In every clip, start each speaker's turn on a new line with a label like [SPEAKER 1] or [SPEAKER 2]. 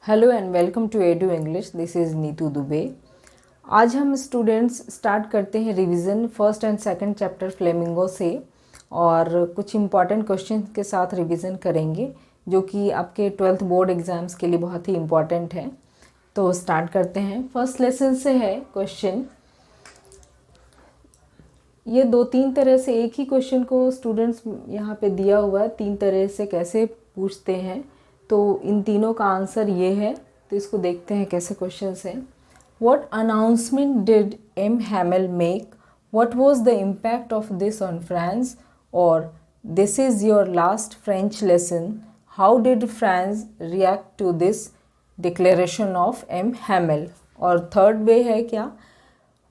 [SPEAKER 1] Hello and welcome to Edu English. This is Neetu Dubey. आज हम students start करते हैं revision first and second chapter Flamingo से और कुछ इम्पॉर्टेंट क्वेश्चन के साथ रिवीजन करेंगे जो कि आपके 12th बोर्ड एग्ज़ाम्स के लिए बहुत ही इम्पॉर्टेंट है। तो स्टार्ट करते हैं। फर्स्ट लेसन से है क्वेश्चन। ये दो तीन तरह से एक ही क्वेश्चन को स्टूडेंट्स यहाँ पे दिया हुआ है, तीन तरह से कैसे पूछते हैं। तो इन तीनों का आंसर ये है। तो इसको देखते हैं कैसे क्वेश्चंस हैं। What announcement did M Hamel make? What was the impact of this on France? और this is your last French lesson. How did France react to this declaration of M Hamel? और third way है क्या?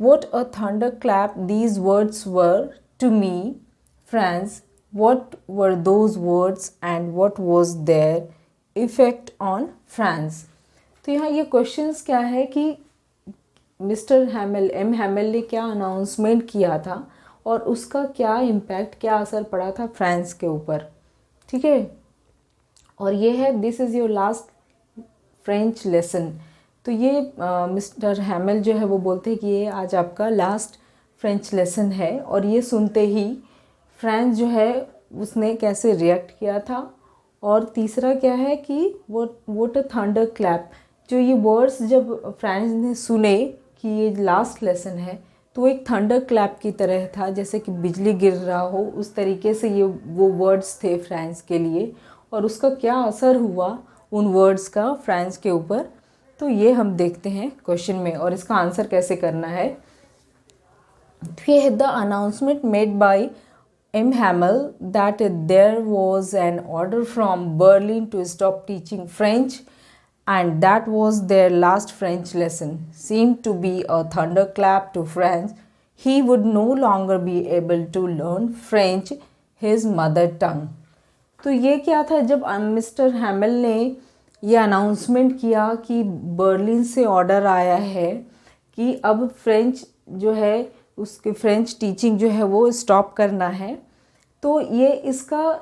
[SPEAKER 1] What a thunderclap these words were to me, France. What were those words and what was their effect on France? तो यहाँ ये questions क्या है कि mister Hamel M Hamel ने क्या अनाउंसमेंट किया था और उसका क्या इम्पैक्ट, क्या असर पड़ा था फ्रांस के ऊपर। ठीक है। और ये है this is your last French lesson. तो ये मिस्टर हैमेल जो है वो बोलते हैं कि ये आज आपका लास्ट फ्रेंच लेसन है। और ये सुनते ही फ्रांस जो है उसने कैसे रिएक्ट किया था। और तीसरा क्या है कि वोट अ थंडर क्लैप। जो ये वर्ड्स जब फ्रांस ने सुने कि ये लास्ट लेसन है तो एक थंडर क्लैप की तरह था, जैसे कि बिजली गिर रहा हो, उस तरीके से ये वो वर्ड्स थे फ्रांस के लिए। और उसका क्या असर हुआ उन वर्ड्स का फ्रांस के ऊपर, तो ये हम देखते हैं क्वेश्चन में। और इसका आंसर कैसे करना है। ये है the announcement made by M Hamel that there was an order from Berlin to stop teaching French and that was their last French lesson seem to be a thunderclap to France. He would no longer be able to learn French his mother tongue. तो ये क्या था, जब mister Hamel ने ये announcement किया कि Berlin से ऑर्डर आया है कि अब फ्रेंच जो है उसके फ्रेंच टीचिंग जो है वो स्टॉप करना है, तो ये इसका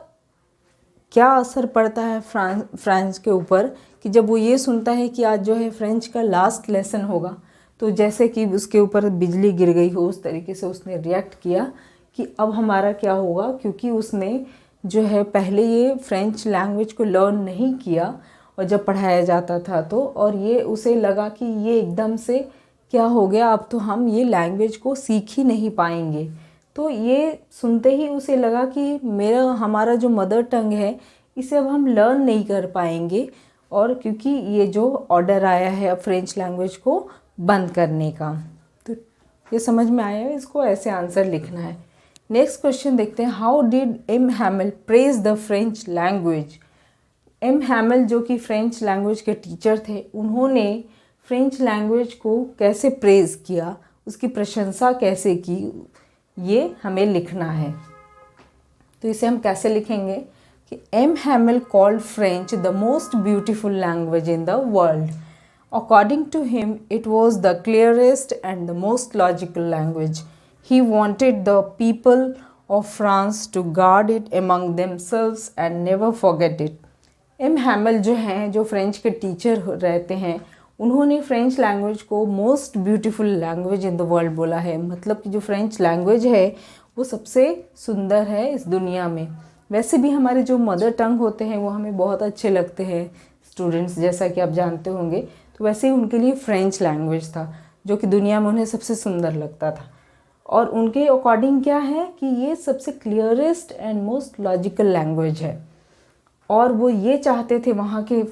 [SPEAKER 1] क्या असर पड़ता है फ्रांस के ऊपर कि जब वो ये सुनता है कि आज जो है फ्रेंच का लास्ट लेसन होगा, तो जैसे कि उसके ऊपर बिजली गिर गई हो उस तरीके से उसने रिएक्ट किया कि अब हमारा क्या होगा। क्योंकि उसने जो है पहले ये फ्रेंच लैंग्वेज को लर्न नहीं किया और जब पढ़ाया जाता था तो, और ये उसे लगा कि ये एकदम से क्या हो गया, अब तो हम ये लैंग्वेज को सीख ही नहीं पाएंगे। तो ये सुनते ही उसे लगा कि हमारा जो मदर टंग है इसे अब हम लर्न नहीं कर पाएंगे। और क्योंकि ये जो ऑर्डर आया है अब फ्रेंच लैंग्वेज को बंद करने का, तो ये समझ में आया है। इसको ऐसे आंसर लिखना है। नेक्स्ट क्वेश्चन देखते हैं। How did M Hamel praise the French language? M Hamel जो कि फ्रेंच लैंग्वेज के टीचर थे, उन्होंने फ्रेंच लैंग्वेज को कैसे प्रेज़ किया, उसकी प्रशंसा कैसे की, ये हमें लिखना है। तो इसे हम कैसे लिखेंगे कि M Hamel called French the most beautiful language in the world. According to him it was the clearest and the most logical language. He wanted the people of France to guard it among themselves and never forget it. M Hamel जो हैं, जो French के teacher रहते हैं, उन्होंने French language को most beautiful language in the world बोला है। मतलब कि जो फ्रेंच लैंग्वेज है वो सबसे सुंदर है इस दुनिया में। वैसे भी हमारे जो मदर टंग होते हैं वो हमें बहुत अच्छे लगते हैं स्टूडेंट्स, जैसा कि आप जानते होंगे। तो वैसे ही उनके लिए फ्रेंच लैंग्वेज था जो कि दुनिया में उन्हें सबसे सुंदर लगता था। और उनके अकॉर्डिंग क्या है कि ये सबसे clearest and most logical language है। और वो ये चाहते थे वहाँ के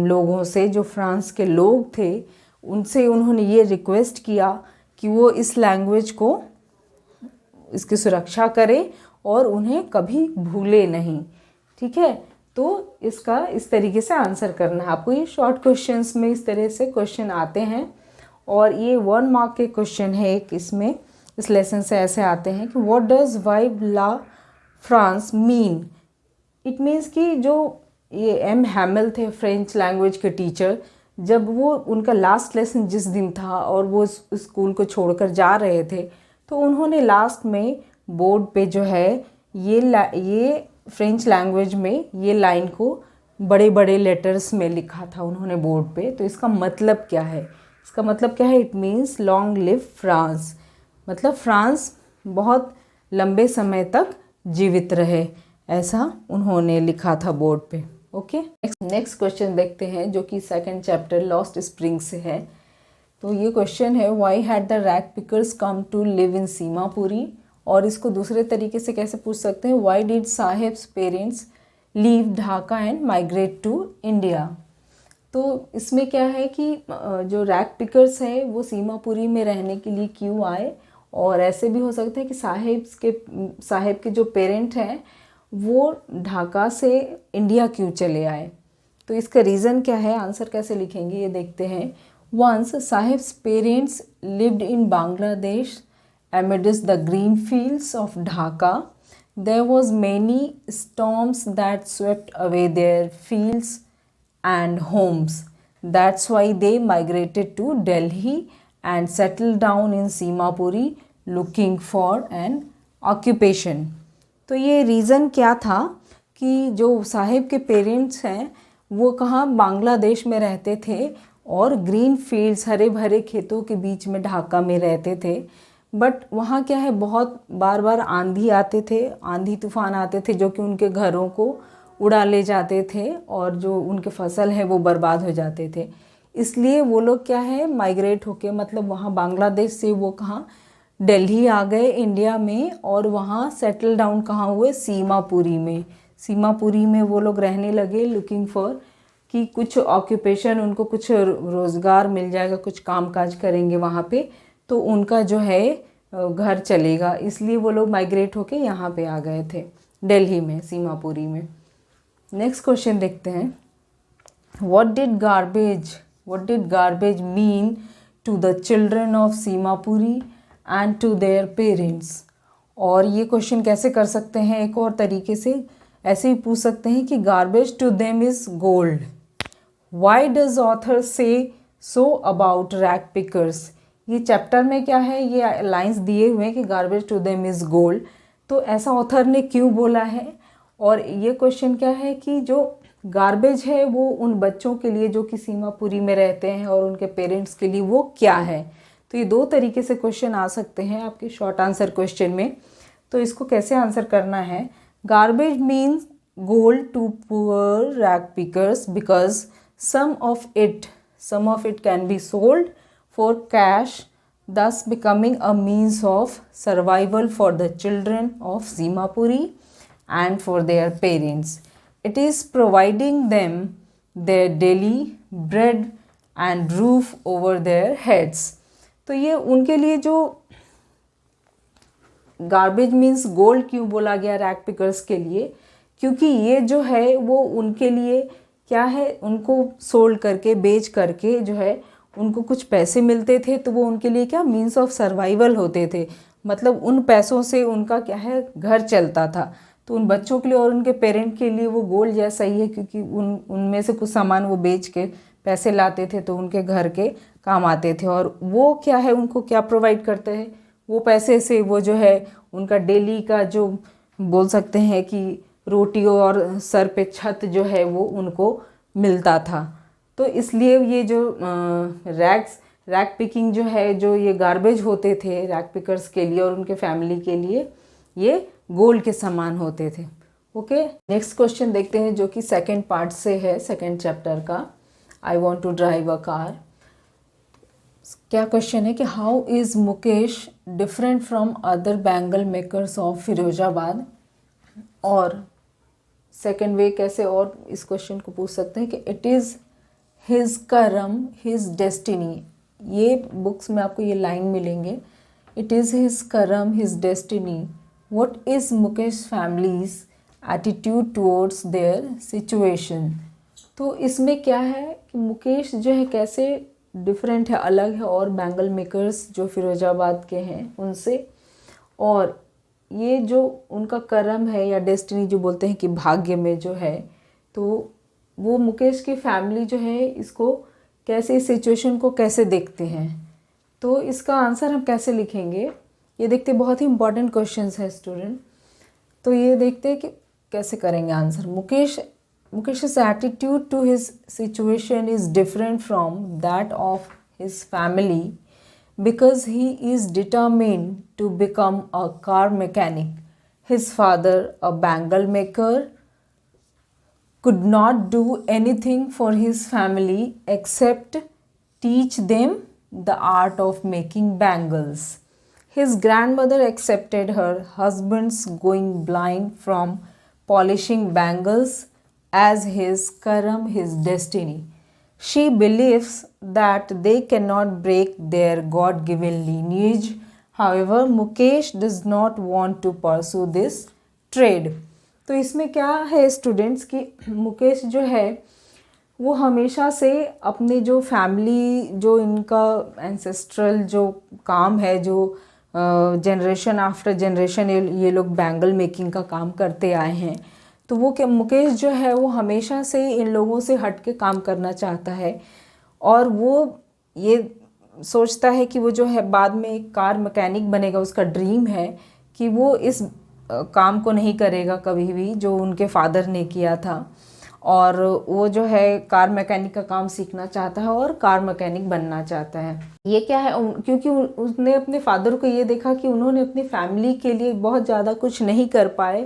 [SPEAKER 1] लोगों से, जो फ्रांस के लोग थे, उनसे उन्होंने ये रिक्वेस्ट किया कि वो इस लैंग्वेज को, इसकी सुरक्षा करें और उन्हें कभी भूले नहीं। ठीक है। तो इसका इस तरीके से आंसर करना है आपको। ये शॉर्ट क्वेश्चंस में इस तरह से क्वेश्चन आते हैं और ये 1 मार्क के क्वेश्चन है एक इसमें। इस लेसन से ऐसे आते हैं कि what does vive la France mean? It means कि जो ये एम हैमेल थे फ्रेंच लैंग्वेज के टीचर, जब वो उनका लास्ट लेसन जिस दिन था और वो स्कूल को छोड़कर जा रहे थे, तो उन्होंने लास्ट में बोर्ड पे जो है ये फ्रेंच लैंग्वेज में ये लाइन को बड़े बड़े लेटर्स में लिखा था उन्होंने बोर्ड पे। तो इसका मतलब क्या है? इसका मतलब क्या है? It means long live France, मतलब फ्रांस बहुत लंबे समय तक जीवित रहे, ऐसा उन्होंने लिखा था बोर्ड पे। ओके, नेक्स्ट क्वेश्चन देखते हैं जो कि सेकंड चैप्टर लॉस्ट स्प्रिंग से है। तो ये क्वेश्चन है, why had the rag pickers come to live in Seemapuri? और इसको दूसरे तरीके से कैसे पूछ सकते हैं, why did Saheb's parents leave Dhaka and migrate to India? तो इसमें क्या है कि जो रैग पिकर्स हैं वो सीमापुरी में रहने के लिए क्यों आए, और ऐसे भी हो सकता है कि साहेब के जो पेरेंट हैं वो ढाका से इंडिया क्यों चले आए। तो इसका रीज़न क्या है, आंसर कैसे लिखेंगे ये देखते हैं। Once Saheb's parents lived in Bangladesh amidst the green fields of Dhaka, there was many storms that swept away their fields and homes. That's why they migrated to Delhi and settled down in Simapuri looking for an occupation. तो ये reason क्या था कि जो साहिब के parents हैं वो कहाँ बांग्लादेश में रहते थे और ग्रीन फील्ड्स हरे भरे खेतों के बीच में ढाका में रहते थे। बट वहाँ क्या है, बहुत बार बार आंधी आते थे, आंधी तूफान आते थे जो कि उनके घरों को उड़ा ले जाते थे और जो उनके फसल है वो बर्बाद हो जाते थे। इसलिए वो लोग क्या है माइग्रेट होके, मतलब वहाँ बांग्लादेश से वो कहाँ दिल्ली आ गए इंडिया में, और वहाँ सेटल डाउन कहाँ हुए, सीमापुरी में। सीमापुरी में वो लोग रहने लगे लुकिंग फॉर कि कुछ ऑक्यूपेशन, उनको कुछ रोज़गार मिल जाएगा, कुछ काम काज करेंगे वहाँ पे तो उनका जो है घर चलेगा, इसलिए वो लोग माइग्रेट होके यहाँ पे आ गए थे दिल्ली में, सीमापुरी में। नेक्स्ट क्वेश्चन देखते हैं, what did garbage mean to the children of Seemapuri and to their parents? और ये क्वेश्चन कैसे कर सकते हैं, एक और तरीके से ऐसे ही पूछ सकते हैं कि garbage to them is gold. Why does author say so about rag pickers? ये चैप्टर में क्या है, ये लाइंस दिए हुए हैं कि garbage to them is gold, तो ऐसा ऑथर ने क्यों बोला है। और ये क्वेश्चन क्या है कि जो गार्बेज है वो उन बच्चों के लिए जो कि सीमापुरी में रहते हैं और उनके पेरेंट्स के लिए वो क्या है। तो ये दो तरीके से क्वेश्चन आ सकते हैं आपके शॉर्ट आंसर क्वेश्चन में। तो इसको कैसे आंसर करना है, garbage means gold to poor rag pickers because some of it can be sold for cash, thus becoming a means of survival for the children of Simapuri and for their parents. It is providing them their daily bread and roof over their heads. तो ये उनके लिए जो garbage means gold क्यों बोला गया rag pickers के लिए, क्योंकि ये जो है वो उनके लिए क्या है, उनको सोल्ड करके बेच करके जो है उनको कुछ पैसे मिलते थे, तो वो उनके लिए क्या मीन्स ऑफ सर्वाइवल होते थे, मतलब उन पैसों से उनका क्या है घर चलता था। तो उन बच्चों के लिए और उनके पेरेंट के लिए वो गोल्ड जैसा ही है, क्योंकि उनमें से कुछ सामान वो बेच के पैसे लाते थे तो उनके घर के काम आते थे। और वो क्या है उनको क्या प्रोवाइड करते हैं, वो पैसे से वो जो है उनका डेली का जो बोल सकते हैं कि रोटी और सर पे छत जो है वो उनको मिलता था। तो इसलिए ये जो रैग पिकिंग जो है, जो ये गार्बेज होते थे रैग पिकर्स के लिए और उनके फैमिली के लिए, ये गोल्ड के समान होते थे। ओके, नेक्स्ट क्वेश्चन देखते हैं जो कि सेकंड पार्ट से है, सेकंड चैप्टर का, I want to drive a car. क्या क्वेश्चन है कि how is Mukesh different from other bangle makers of Firozabad, और सेकेंड वे कैसे और इस क्वेश्चन को पूछ सकते हैं कि इट इज़ हिज करम हिज डेस्टिनी। ये बुक्स में आपको ये लाइन मिलेंगे, इट इज़ हिज करम his destiny, what is Mukesh families attitude towards their situation. तो इसमें क्या है कि मुकेश जो है कैसे डिफरेंट है, अलग है और बैंगल मेकर्स जो फिरोजाबाद के हैं उनसे, और ये जो उनका कर्म है या डेस्टिनी जो बोलते हैं कि भाग्य में जो है, तो वो मुकेश की फैमिली जो है इसको कैसे, इस सिचुएशन को कैसे देखते हैं। तो इसका आंसर हम कैसे लिखेंगे ये देखते, बहुत ही इंपॉर्टेंट क्वेश्चंस है स्टूडेंट। तो ये देखते हैं कि कैसे करेंगे answer. Mukesh Mukesh's attitude to his situation is different from that of his family because he is determined to become a car mechanic. His father, a bangle maker, could not do anything for his family except teach them the art of making bangles. His grandmother accepted her husband's going blind from polishing bangles as his karam, his destiny. She believes that they cannot break their God given lineage. However, Mukesh does not want to pursue this trade. तो इसमें क्या है students कि मुकेश जो है वो हमेशा से अपने जो फैमिली जो इनका एंसेस्ट्रल जो काम है जो जनरेशन आफ्टर जनरेशन ये लोग बैंगल मेकिंग का काम करते आए हैं, तो वो क्या मुकेश जो है वो हमेशा से इन लोगों से हट के काम करना चाहता है और वो ये सोचता है कि वो जो है बाद में एक कार मैकेनिक बनेगा। उसका ड्रीम है कि वो इस काम को नहीं करेगा कभी भी जो उनके फादर ने किया था, और वो जो है कार मैकेनिक का काम सीखना चाहता है और कार मैकेनिक बनना चाहता है। ये क्या है क्योंकि उसने अपने फादर को ये देखा कि उन्होंने अपनी फैमिली के लिए बहुत ज़्यादा कुछ नहीं कर पाए,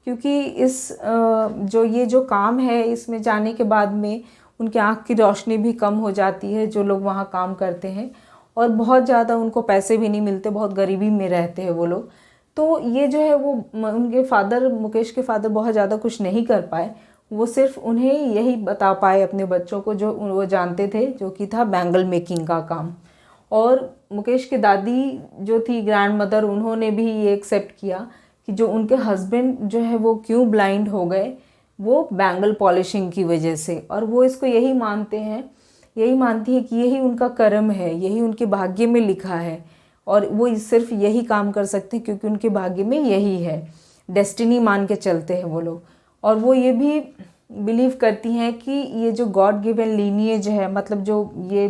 [SPEAKER 1] क्योंकि इस जो काम है इसमें जाने के बाद में उनकी आँख की रोशनी भी कम हो जाती है जो लोग वहाँ काम करते हैं, और बहुत ज़्यादा उनको पैसे भी नहीं मिलते, बहुत गरीबी में रहते हैं वो लोग। तो ये जो है वो उनके फादर, मुकेश के फादर बहुत ज़्यादा कुछ नहीं कर पाए। वो सिर्फ उन्हें यही बता पाए अपने बच्चों को जो वो जानते थे, जो कि था बैंगल मेकिंग का काम। और मुकेश की दादी जो थी ग्रैंड मदर, उन्होंने भी ये एक्सेप्ट किया कि जो उनके हस्बैंड जो है वो क्यों ब्लाइंड हो गए, वो बैंगल पॉलिशिंग की वजह से। और वो इसको यही मानती है कि यही उनका कर्म है, यही उनके भाग्य में लिखा है, और वो सिर्फ यही काम कर सकते हैं क्योंकि उनके भाग्य में यही है, डेस्टिनी मान के चलते हैं वो लोग। और वो ये भी बिलीव करती हैं कि ये जो गॉड गिवन लीनिएज है, मतलब जो ये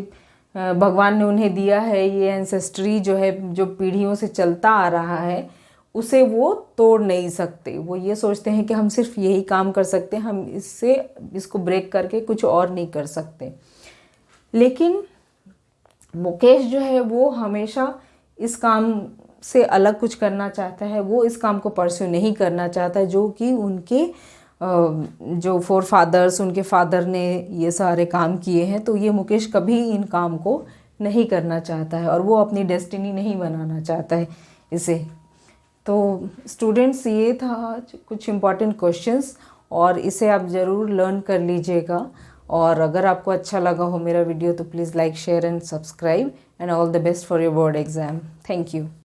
[SPEAKER 1] भगवान ने उन्हें दिया है, ये एंसेस्ट्री जो है जो पीढ़ियों से चलता आ रहा है, उसे वो तोड़ नहीं सकते। वो ये सोचते हैं कि हम सिर्फ यही काम कर सकते हैं, हम इसको ब्रेक करके कुछ और नहीं कर सकते। लेकिन मुकेश जो है वो हमेशा इस काम से अलग कुछ करना चाहता है, वो इस काम को परस्यू नहीं करना चाहता जो कि उनके जो फोर फादर्स, उनके फादर ने ये सारे काम किए हैं। तो ये मुकेश कभी इन काम को नहीं करना चाहता है और वो अपनी डेस्टिनी नहीं बनाना चाहता है इसे। तो स्टूडेंट्स, ये था कुछ इम्पॉर्टेंट क्वेश्चंस और इसे आप ज़रूर लर्न कर लीजिएगा। और अगर आपको अच्छा लगा हो मेरा वीडियो तो please like, share and subscribe, and all the best for your board exam. Thank you.